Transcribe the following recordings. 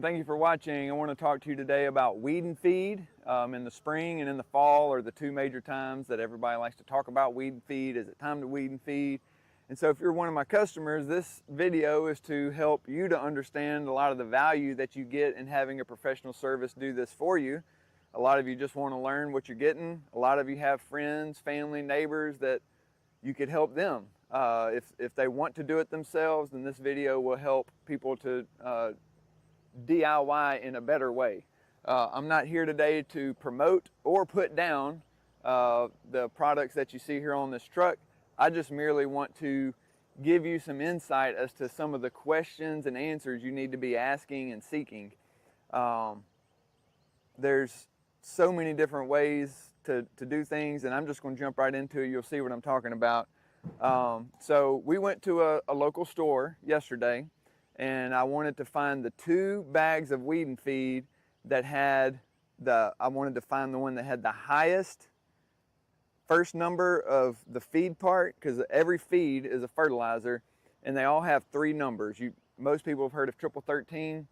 thank you for watching. I want to talk to you today about weed and feed. In the spring and in the fall are the two major times that everybody likes to talk about weed and feed. Is it time to weed and feed? And so if you're one of my customers, this video is to help you to understand a lot of the value that you get in having a professional service do this for you. A lot of you just want to learn what you're getting. A lot of you have friends, family, neighbors that you could help them. If they want to do it themselves, then this video will help people to DIY in a better way. I'm not here today to promote or put down the products that you see here on this truck. I just merely want to give you some insight as to some of the questions and answers you need to be asking and seeking. There's so many different ways to do things, and I'm just going to jump right into it. You'll see what I'm talking about. So we went to a local store yesterday, and I wanted to find the 2 bags of weed and feed that had I wanted to find the one that had the highest first number of the feed part, because every feed is a fertilizer and they all have 3 numbers. Most people have heard of triple 13.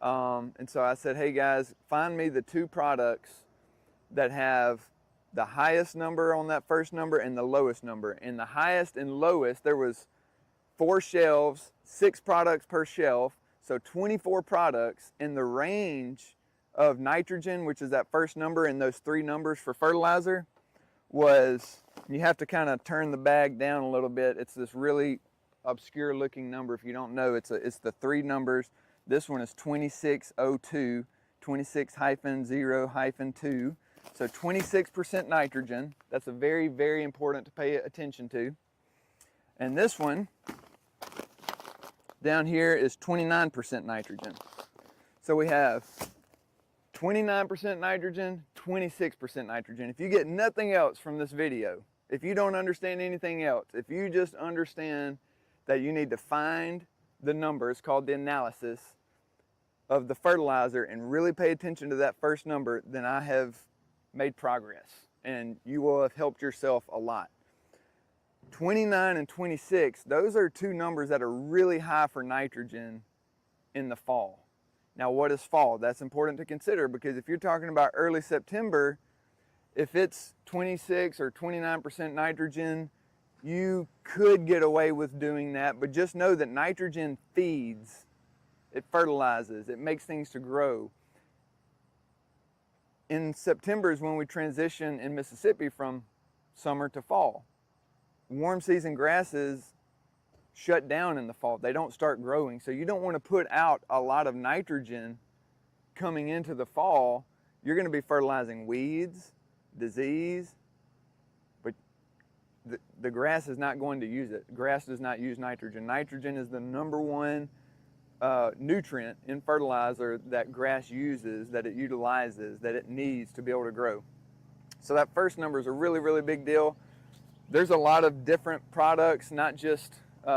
And so I said, hey guys, find me the 2 products that have the highest number on that first number and the lowest number. And the highest and lowest, there was 4 shelves, 6 products per shelf, so 24 products. In the range of nitrogen, which is that first number, and those 3 numbers for fertilizer, was, you have to kind of turn the bag down a little bit. It's this really obscure looking number. If you don't know, it's the 3 numbers. This one is 2602, 26-0-2. So 26% nitrogen. That's a very, very important to pay attention to. And this one down here is 29% nitrogen. So we have 29% nitrogen, 26% nitrogen. If you get nothing else from this video, if you don't understand anything else, if you just understand that you need to find the numbers, called the analysis of the fertilizer, and really pay attention to that first number, then I have made progress and you will have helped yourself a lot. 29 and 26, those are 2 numbers that are really high for nitrogen in the fall. Now, what is fall? That's important to consider, because if you're talking about early September, if it's 26 or 29% nitrogen, you could get away with doing that, but just know that nitrogen feeds, it fertilizes, it makes things to grow. In September is when we transition in Mississippi from summer to fall. Warm season grasses shut down in the fall. They don't start growing. So you don't want to put out a lot of nitrogen coming into the fall. You're going to be fertilizing weeds, disease, but the grass is not going to use it. Grass does not use nitrogen. Nitrogen is the #1 nutrient in fertilizer that grass uses, that it utilizes, that it needs to be able to grow. So that first number is a really, really big deal. There's a lot of different products, not just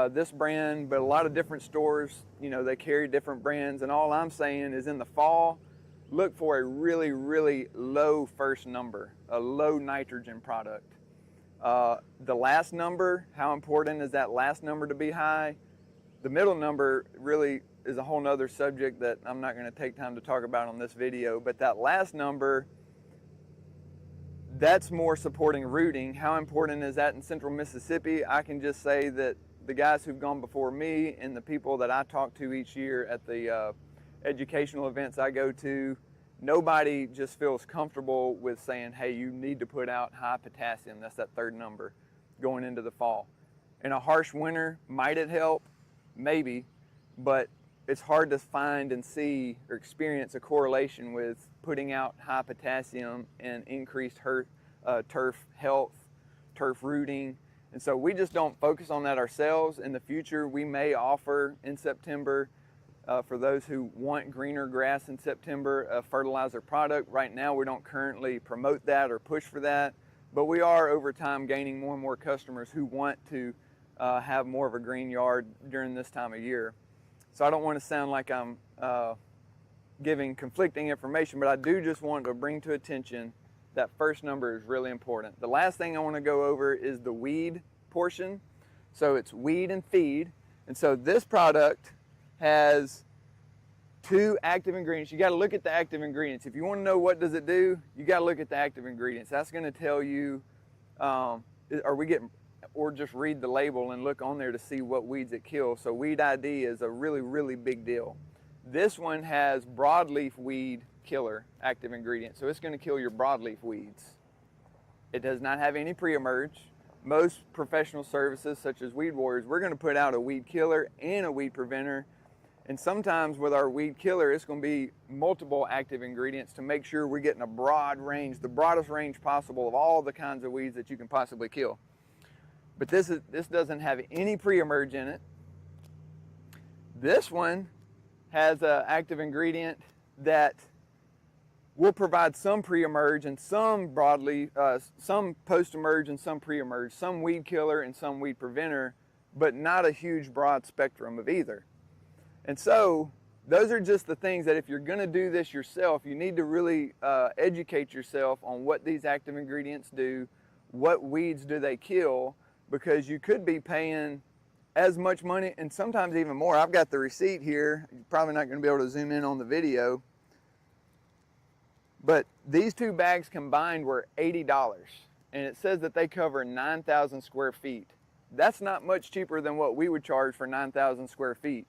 this brand, but a lot of different stores, you know, they carry different brands. And all I'm saying is, in the fall, look for a really, really low first number, a low nitrogen product. The last number, how important is that last number to be high? The middle number really is a whole nother subject that I'm not going to take time to talk about on this video, but that last number, that's more supporting rooting. How important is that in central Mississippi? I can just say that the guys who've gone before me and the people that I talk to each year at the educational events I go to, nobody just feels comfortable with saying, hey, you need to put out high potassium. That's that 3rd number going into the fall. In a harsh winter, might it help? Maybe, but it's hard to find and see or experience a correlation with putting out high potassium and increased turf health, turf rooting. And so we just don't focus on that ourselves. In the future, we may offer in September, for those who want greener grass in September, a fertilizer product. Right now, we don't currently promote that or push for that, but we are over time gaining more and more customers who want to have more of a green yard during this time of year. So I don't want to sound like I'm giving conflicting information, but I do just want to bring to attention that first number is really important. The last thing I want to go over is the weed portion. So it's weed and feed. And so this product has 2 active ingredients. You got to look at the active ingredients. If you want to know what does it do, you got to look at the active ingredients. That's going to tell you, are we getting, or just read the label and look on there to see what weeds it kills. So weed ID is a really, really big deal. This one has broadleaf weed killer active ingredient, so it's going to kill your broadleaf weeds. It does not have any pre-emerge. Most professional services, such as Weed Warriors, we're going to put out a weed killer and a weed preventer. And sometimes with our weed killer, it's going to be multiple active ingredients to make sure we're getting a broad range, the broadest range possible of all the kinds of weeds that you can possibly kill. But this doesn't have any pre-emerge in it. This one has an active ingredient that will provide some pre-emerge and some broadly, some post-emerge and some pre-emerge, some weed killer and some weed preventer, but not a huge broad spectrum of either. And so those are just the things that if you're going to do this yourself, you need to really educate yourself on what these active ingredients do, what weeds do they kill, because you could be paying as much money and sometimes even more. I've got the receipt here. You're probably not going to be able to zoom in on the video, but these 2 bags combined were $80, and it says that they cover 9,000 square feet. That's not much cheaper than what we would charge for 9,000 square feet.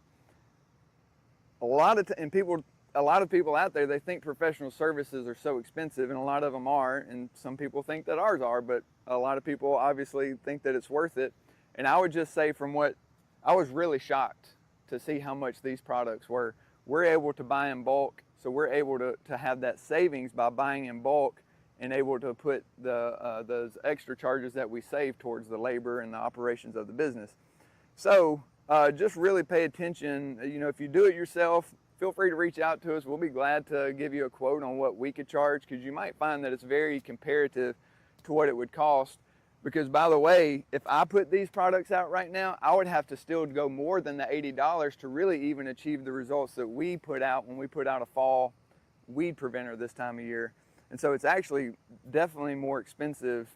A lot of people out there, they think professional services are so expensive, and a lot of them are, and some people think that ours are, but a lot of people obviously think that it's worth it. And I would just say, from what I was really shocked to see how much these products were. We're able to buy in bulk, so we're able to have that savings by buying in bulk and able to put those extra charges that we save towards the labor and the operations of the business. So just really pay attention. You know, if you do it yourself, feel free to reach out to us. We'll be glad to give you a quote on what we could charge, because you might find that it's very comparative to what it would cost. Because, by the way, if I put these products out right now, I would have to still go more than the $80 to really even achieve the results that we put out when we put out a fall weed preventer this time of year. And so it's actually definitely more expensive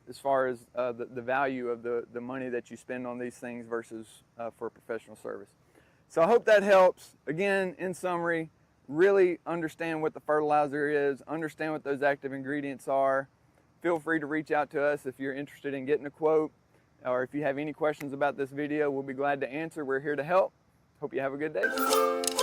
as far as the value of the money that you spend on these things versus for professional service. So I hope that helps. Again, in summary, really understand what the fertilizer is, understand what those active ingredients are. Feel free to reach out to us if you're interested in getting a quote, or if you have any questions about this video, we'll be glad to answer. We're here to help. Hope you have a good day.